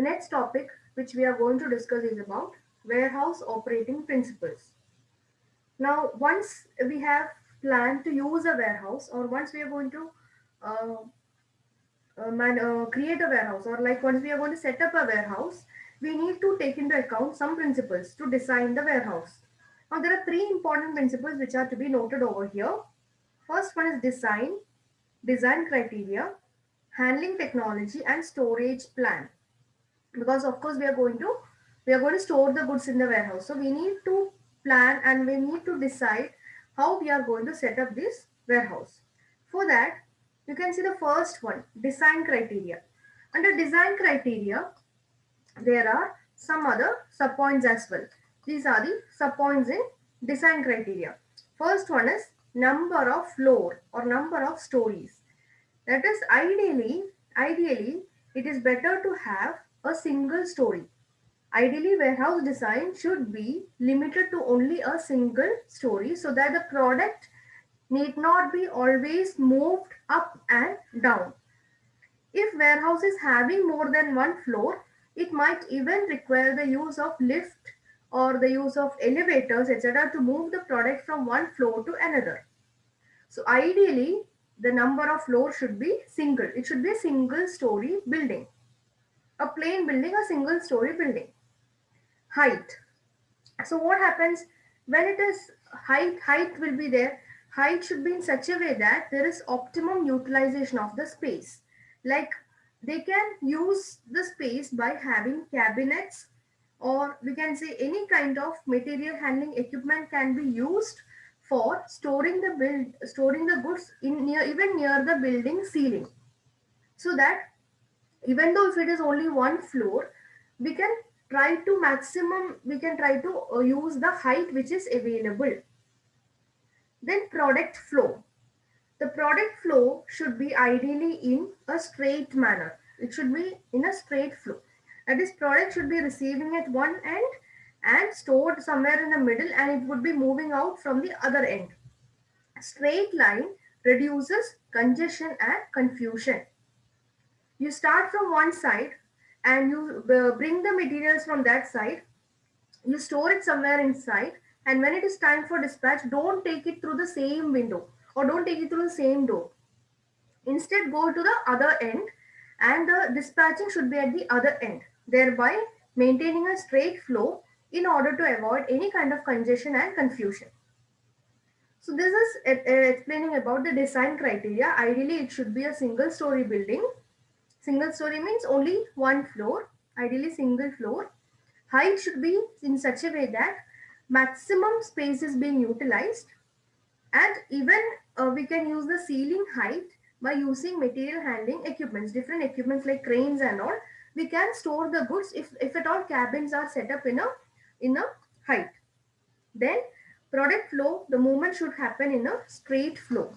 The next topic which we are going to discuss is about warehouse operating principles. Now, once we have planned to use a warehouse, or once we are going to uh, create a warehouse, or like once we are going to set up a warehouse, we need to take into account some principles to design the warehouse. Now, there are three important principles which are to be noted over here. First one is design criteria, handling technology, and storage plan. Because of course we are going to store the goods in the warehouse, so we need to plan and we need to decide how we are going to set up this warehouse. For that, you can see the first one, design criteria. Under design criteria, there are some other sub points as well. These are the sub points in design criteria. First one is number of floor or number of stories. That is, ideally, it is better to have a single story. Ideally, warehouse design should be limited to only a single story so that the product need not be always moved up and down. If warehouse is having more than one floor, it might even require the use of lift or the use of elevators, etc., to move the product from one floor to another. So ideally, the number of floors should be single. It should be a single story building. A plain building, a single story building. Height. So what happens when it is height will be there. Height should be in such a way that there is optimum utilization of the space. Like they can use the space by having cabinets, or we can say any kind of material handling equipment can be used for storing the goods in near even near the building ceiling, so that even though if it is only one floor, we can try to use the height which is available. Then product flow. The product flow should be ideally in a straight manner. It should be in a straight flow. That is, product should be receiving at one end and stored somewhere in the middle, and it would be moving out from the other end. Straight line reduces congestion and confusion. You start from one side and you bring the materials from that side, you store it somewhere inside, and when it is time for dispatch, don't take it through the same window or don't take it through the same door. Instead, go to the other end, and the dispatching should be at the other end, thereby maintaining a straight flow in order to avoid any kind of congestion and confusion. So this is explaining about the design criteria. Ideally, it should be a single story building. Single story means only one floor, ideally single floor. Height should be in such a way that maximum space is being utilized, and even we can use the ceiling height by using material handling equipments, different equipments like cranes and all. We can store the goods if at all cabins are set up in a height. Then product flow, the movement should happen in a straight flow.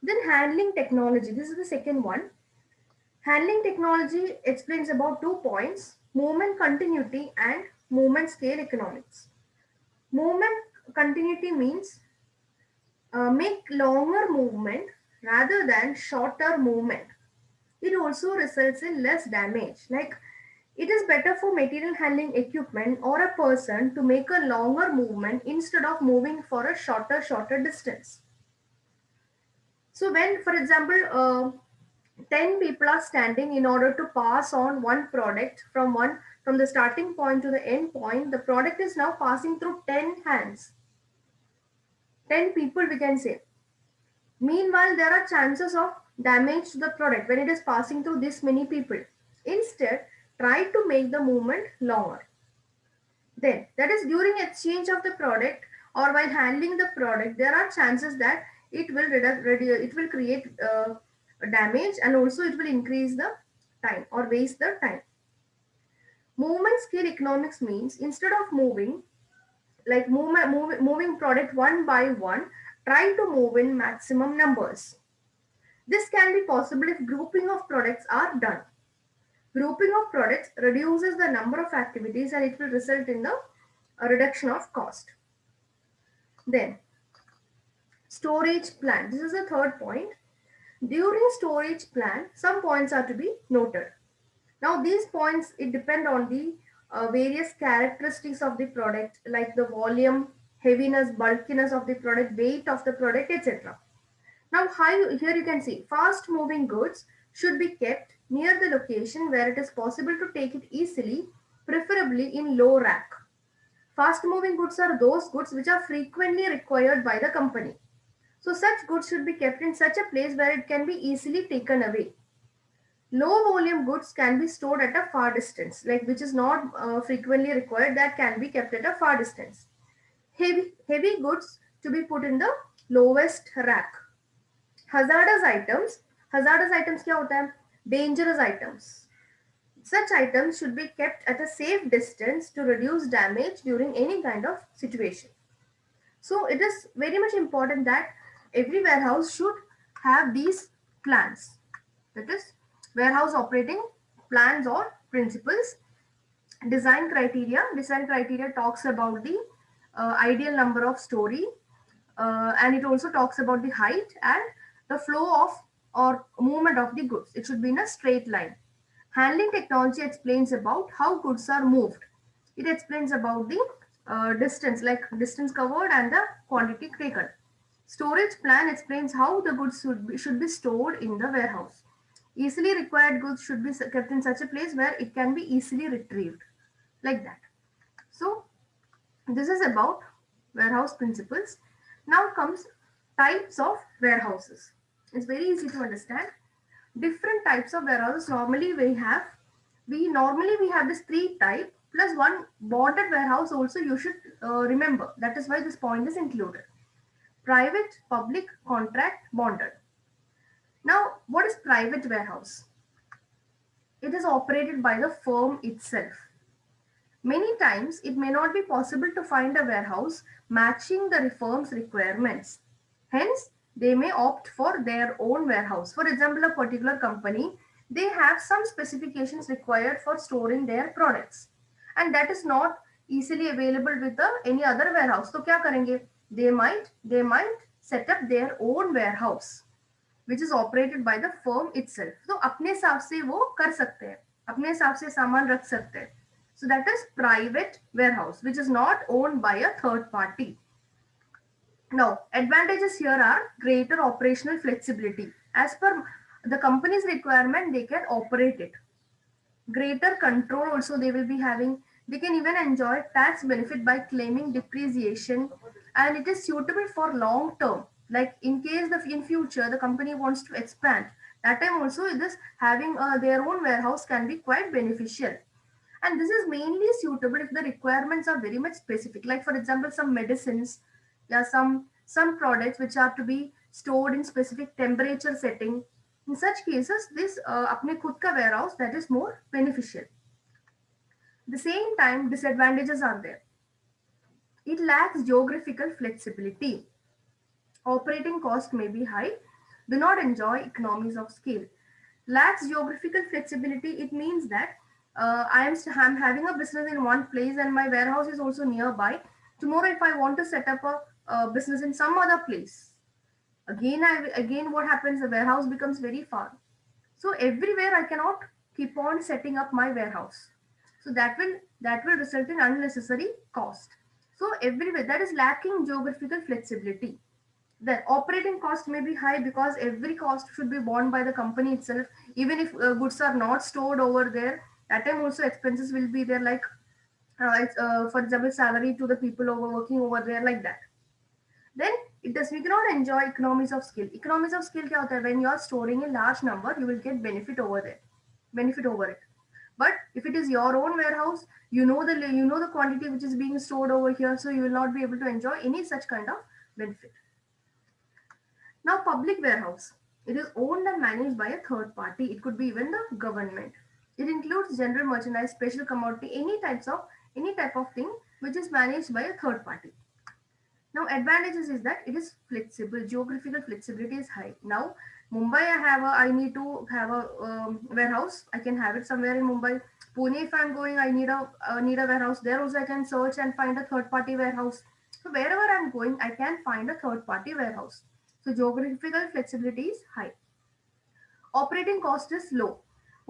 Then handling technology, this is the second one. Handling technology explains about 2 points: movement continuity and movement scale economics. Movement continuity means make longer movement rather than shorter movement. It also results in less damage. Like it is better for material handling equipment or a person to make a longer movement instead of moving for a shorter distance. So when, for example, 10 people are standing in order to pass on one product from the starting point to the end point, the product is now passing through 10 hands, 10 people we can say. Meanwhile, there are chances of damage to the product when it is passing through this many people. Instead, try to make the movement longer. Then, that is, during exchange of the product or while handling the product, there are chances that it will create damage, and also it will increase the time or waste the time. Movement scale economics means instead of moving product one by one, try to move in maximum numbers. This can be possible if grouping of products are done. Grouping of products reduces the number of activities and it will result in the reduction of cost. Then, storage plan. This is the third point. During storage plan, some points are to be noted. Now these points, it depend on the various characteristics of the product, like the volume, heaviness, bulkiness of the product, weight of the product, etc. Now here you can see fast moving goods should be kept near the location where it is possible to take it easily, preferably in low rack. Fast moving goods are those goods which are frequently required by the company. So such goods should be kept in such a place where it can be easily taken away. Low volume goods can be stored at a far distance, like which is not frequently required, that can be kept at a far distance. Heavy goods to be put in the lowest rack. Hazardous items, hazardous items क्या होता है? Dangerous items. Such items should be kept at a safe distance to reduce damage during any kind of situation. So it is very much important that every warehouse should have these plans. That is warehouse operating plans or principles. Design criteria talks about the ideal number of story, and it also talks about the height and the flow of or movement of the goods. It should be in a straight line. Handling technology explains about how goods are moved. It explains about the distance, like distance covered and the quantity taken. Storage plan explains how the goods should be stored in the warehouse. Easily required goods should be kept in such a place where it can be easily retrieved, like that. So this is about warehouse principles. Now comes types of warehouses. It's very easy to understand. Different types of warehouses normally we have this three type plus one bonded warehouse also you should remember. That is why this point is included. Private, public, contract, bonded. Now, what is private warehouse? It is operated by the firm itself. Many times, it may not be possible to find a warehouse matching the firm's requirements. Hence, they may opt for their own warehouse. For example, a particular company, they have some specifications required for storing their products, and that is not easily available with any other warehouse. So, क्या करेंगे? They might set up their own warehouse, which is operated by the firm itself. तो अपने हिसाब से वो कर सकते हैं, अपने हिसाब से सामान रख सकते हैं. So that is private warehouse, which is not owned by a third party. Now, advantages here are greater operational flexibility. As per the company's requirement, they can operate it. Greater control also they will be having. They can even enjoy tax benefit by claiming depreciation, and it is suitable for long term. Like in case in future the company wants to expand, that time also this having their own warehouse can be quite beneficial. And this is mainly suitable if the requirements are very much specific, like for example some medicines, yeah, some products which are to be stored in specific temperature setting. In such cases this apne khud ka warehouse, that is more beneficial. At the same time, disadvantages are there. It lacks geographical flexibility. Operating cost may be high, do not enjoy economies of scale. Lacks geographical flexibility, it means that I'm having a business in one place and my warehouse is also nearby. Tomorrow, if I want to set up a business in some other place, again what happens? The warehouse becomes very far. So everywhere I cannot keep on setting up my warehouse. So that will result in unnecessary cost. So everywhere that is lacking geographical flexibility. The operating cost may be high because every cost should be borne by the company itself. Even if goods are not stored over there, that time also expenses will be there, like for example salary to the people over working over there, like that. Then it does, we cannot enjoy economies of scale. Economies of scale kya hota hai? When you are storing a large number, you will get benefit over it. But if it is your own warehouse, you know the quantity which is being stored over here, so you will not be able to enjoy any such kind of benefit. Now, public warehouse. It is owned and managed by a third party. It could be even the government. It includes general merchandise, special commodity, any type of thing which is managed by a third party. Now, advantages is that it is flexible. Geographical flexibility is high. Now, Mumbai, I need to have a warehouse. I can have it somewhere in Mumbai. Pune, if I'm going, I need a warehouse. There also, I can search and find a third party warehouse. So wherever I'm going, I can find a third party warehouse. So geographical flexibility is high. Operating cost is low.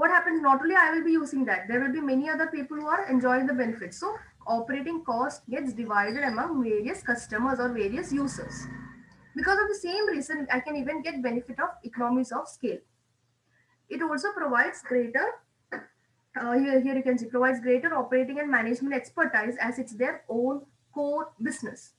what happens, not only I will be using that, there will be many other people who are enjoying the benefits. So operating cost gets divided among various customers or various users. Because of the same reason, I can even get benefit of economies of scale. It also provides greater, here you can see, provides greater operating and management expertise as it's their own core business.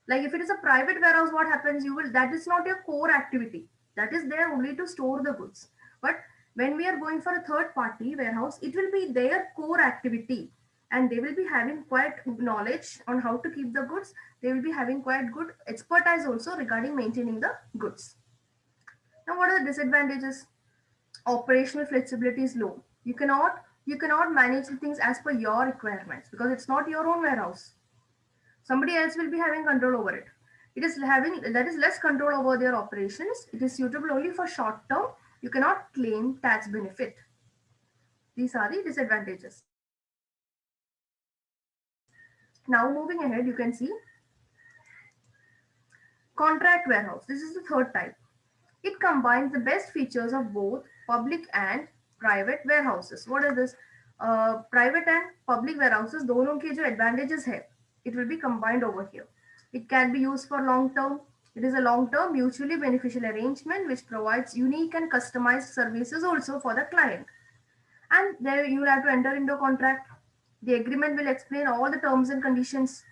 Like if it is a private warehouse, what happens? You will, that is not your core activity. That is there only to store the goods. But when we are going for a third party warehouse, it will be their core activity. And they will be having quite knowledge on how to keep the goods. They will be having quite good expertise also regarding maintaining the goods. Now, what are the disadvantages? Operational flexibility is low. You cannot manage the things as per your requirements because it's not your own warehouse. Somebody else will be having control over it. It is having, that is less control over their operations. It is suitable only for short term. You cannot claim tax benefit. These are the disadvantages. Now moving ahead, you can see contract warehouse. This is the third type. It combines the best features of both public and private warehouses. What are this? Private and public warehouses, दोनों के जो advantages है, it will be combined over here. It can be used for long term. It is a long term mutually beneficial arrangement which provides unique and customized services also for the client. And there you will have to enter into a contract. The agreement will explain all the terms and conditions.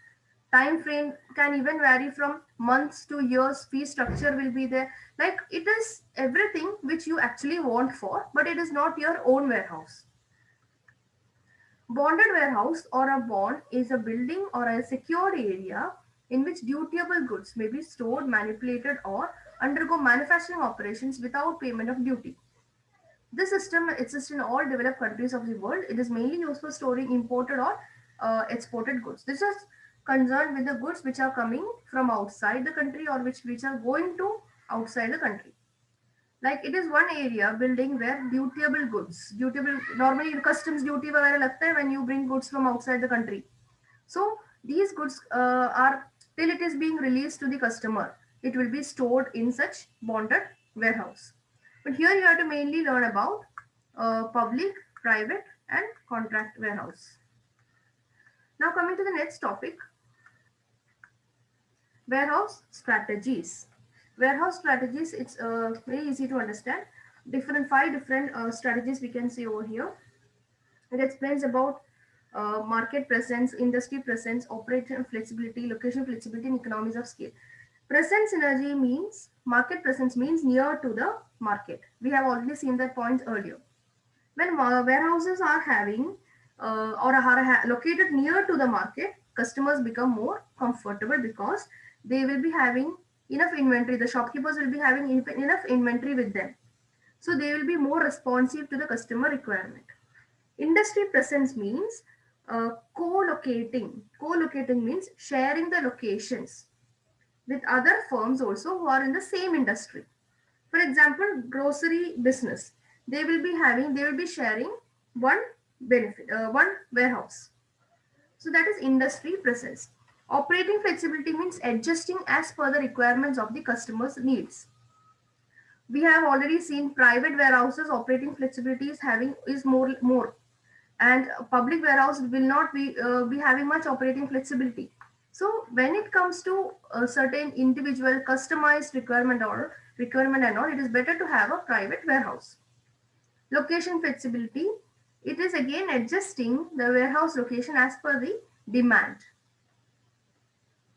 Time frame can even vary from months to years. Fee structure will be there. Like it is everything which you actually want for, but it is not your own warehouse. Bonded warehouse or a bond is a building or a secured area in which dutiable goods may be stored, manipulated, or undergo manufacturing operations without payment of duty. This system exists in all developed countries of the world. It is mainly used for storing imported or exported goods. This is concerned with the goods which are coming from outside the country or which are going to outside the country. Like it is one area building where dutiable, normally customs duty वगैरह लगता है when you bring goods from outside the country. So these goods are, till it is being released to the customer, it will be stored in such bonded warehouse. But here you have to mainly learn about public, private, and contract warehouse. Now coming to the next topic, warehouse strategies. Warehouse strategies, it's very easy to understand. Five different strategies we can see over here. It explains about market presence, industry presence, operation flexibility, location flexibility, and economies of scale. Presence synergy means, market presence means near to the market. We have already seen that point earlier. When warehouses are having or are located near to the market, customers become more comfortable because they will be having enough inventory. The shopkeepers will be having enough inventory with them. So they will be more responsive to the customer requirement. Industry presence means co-locating. Co-locating means sharing the locations with other firms also who are in the same industry. For example, grocery business. They will be sharing one one warehouse. So that is industry presence. Operating flexibility means adjusting as per the requirements of the customer's needs. We have already seen private warehouses operating flexibility is more, and public warehouse will not be having much operating flexibility. So when it comes to a certain individual customized requirement and all, it is better to have a private warehouse. Location flexibility, it is again adjusting the warehouse location as per the demand.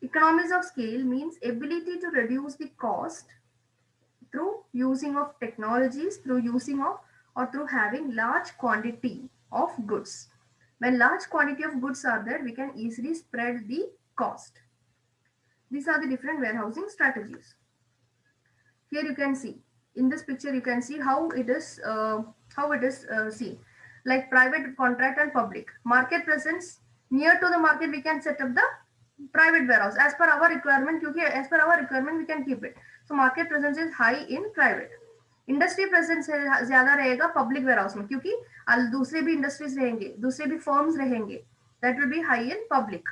Economies of scale means ability to reduce the cost through using of technologies, through using of or through having large quantity of goods. When large quantity of goods are there, we can easily spread the cost. These are the different warehousing strategies. Here you can see, in this picture you can see how it is see, like private, contract, and public. Market presence, near to the market we can set up the private warehouse as per our requirement, क्योंकि as per our requirement we can keep it. So market presence is high in private. Industry presence ज्यादा रहेगा public warehouse में, क्योंकि दूसरे भी industries रहेंगे, दूसरे भी फर्म्स रहेंगे. That will be high in public.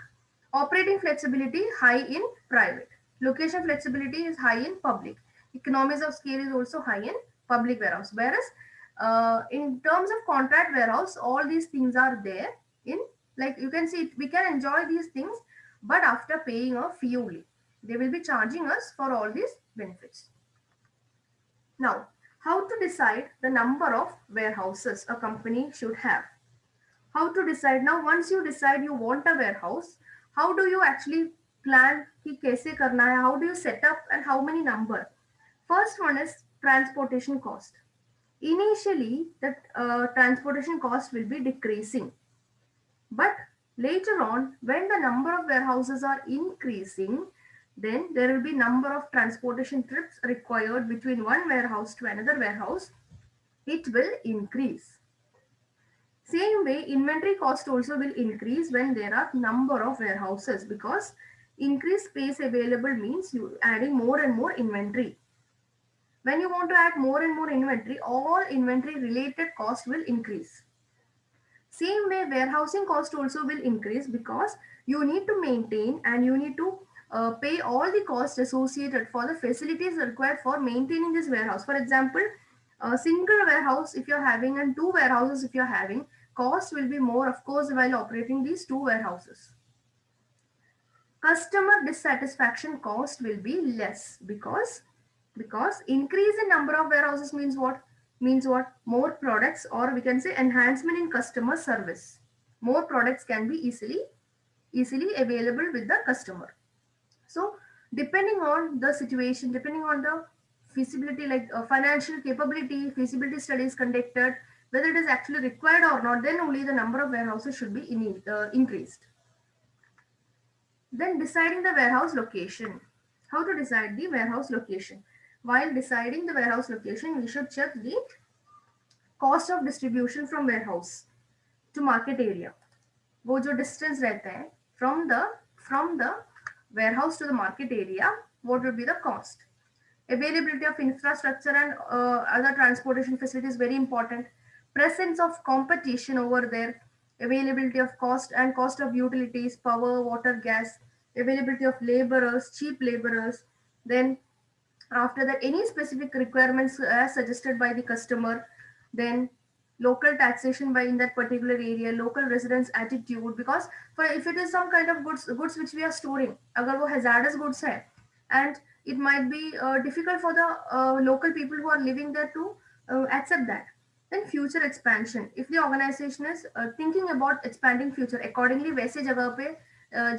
Operating flexibility high in private. Location flexibility is high in public. Economies of scale is also high in public warehouse, whereas In terms of contract warehouse, all these things are there in, like you can see, we can enjoy these things, but after paying a fee only. They will be charging us for all these benefits. Now, how to decide the number of warehouses a company should have? How to decide? Now, once you decide you want a warehouse, how do you actually plan कि कैसे करना है? How do you set up and how many number? First one is transportation cost. Initially, the transportation cost will be decreasing, but later on, when the number of warehouses are increasing, then there will be number of transportation trips required between one warehouse to another warehouse. It will increase. Same way, inventory cost also will increase when there are number of warehouses, because increased space available means you adding more and more inventory. When you want to add more and more inventory, all inventory related cost will increase. Same way, warehousing cost also will increase, because you need to maintain and you need to pay all the costs associated for the facilities required for maintaining this warehouse. For example, a single warehouse if you're having and two warehouses if you're having, cost will be more, of course, while operating these two warehouses. Customer dissatisfaction cost will be less, because increase in number of warehouses means what? Means what? More products, or we can say enhancement in customer service. More products can be easily available with the customer. So depending on the situation, depending on the feasibility, like financial capability, feasibility studies conducted, whether it is actually required or not, then only the number of warehouses should be increased. Then deciding the warehouse location. How to decide the warehouse location? While deciding the warehouse location, we should check the cost of distribution from warehouse to market area. वो जो distance रहता है from the warehouse to the market area, what will be the cost? Availability of infrastructure and other transportation facilities very important. Presence of competition over there. Availability of cost and cost of utilities, power, water, gas. Availability of laborers, cheap laborers. Then after that, any specific requirements as suggested by the customer. Then local taxation by in that particular area, local residents attitude, because for if it is some kind of goods which we are storing, agar wo hazardous goods hai, and it might be difficult for the local people who are living there to accept that. Then future expansion, if the organization is thinking about expanding future, accordingly वैसे जगह पे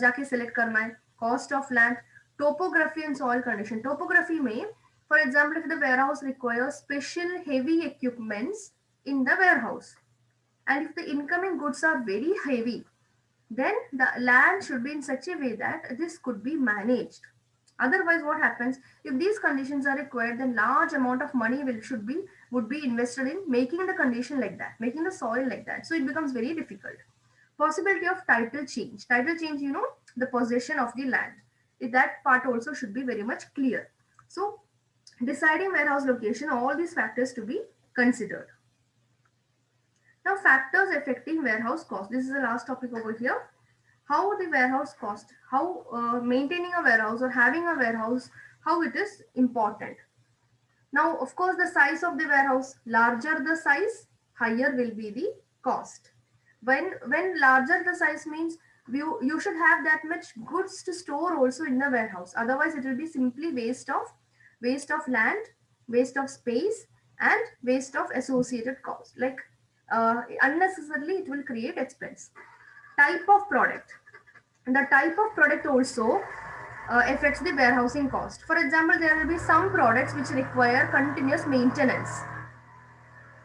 जाके select करना है. Cost of land, topography and soil condition. Topography में, for example, if the warehouse requires special heavy equipments in the warehouse, and if the incoming goods are very heavy, then the land should be in such a way that this could be managed. Otherwise, what happens if these conditions are required? Then large amount of money would be invested in making the condition like that, making the soil like that. So it becomes very difficult. Possibility of title change. Title change, the possession of the land. That part also should be very much clear. So deciding warehouse location, all these factors to be considered. Now, factors affecting warehouse cost. This is the last topic over here. How the warehouse cost, how maintaining a warehouse or having a warehouse, how it is important. Now, of course, the size of the warehouse, larger the size, higher will be the cost. When larger the size means you should have that much goods to store also in the warehouse. Otherwise, it will be simply waste of land, waste of space, and waste of associated cost. Like unnecessarily, it will create expense. Type of product. The type of product also affects the warehousing cost. For example, there will be some products which require continuous maintenance,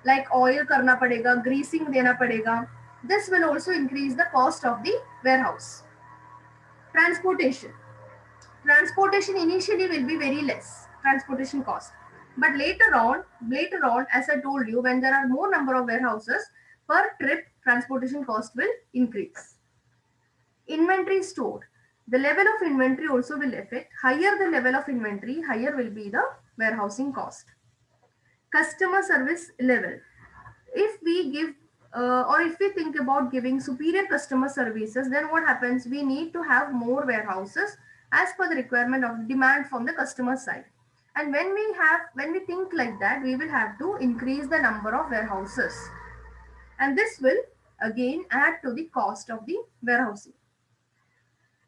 like oil karna padega, greasing dena padega. This will also increase the cost of the warehouse. Transportation. Transportation initially will be very less, transportation cost. But later on, as I told you, when there are more number of warehouses, per trip, transportation cost will increase. Inventory stored. The level of inventory also will affect. Higher the level of inventory, higher will be the warehousing cost. Customer service level. If we give or if we think about giving superior customer services, then what happens? We need to have more warehouses as per the requirement of demand from the customer side. And when we think like that, we will have to increase the number of warehouses, and this will again add to the cost of the warehousing.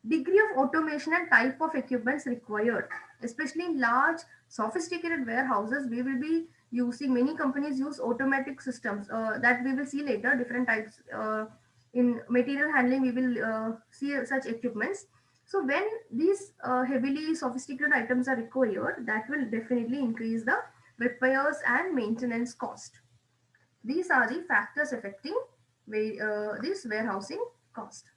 Degree of automation and type of equipments required, especially in large sophisticated warehouses, we will be using, many companies use automatic systems that we will see later, different types. In material handling we will see such equipments. So when these heavily sophisticated items are required, that will definitely increase the repairs and maintenance cost. These are the factors affecting this warehousing cost.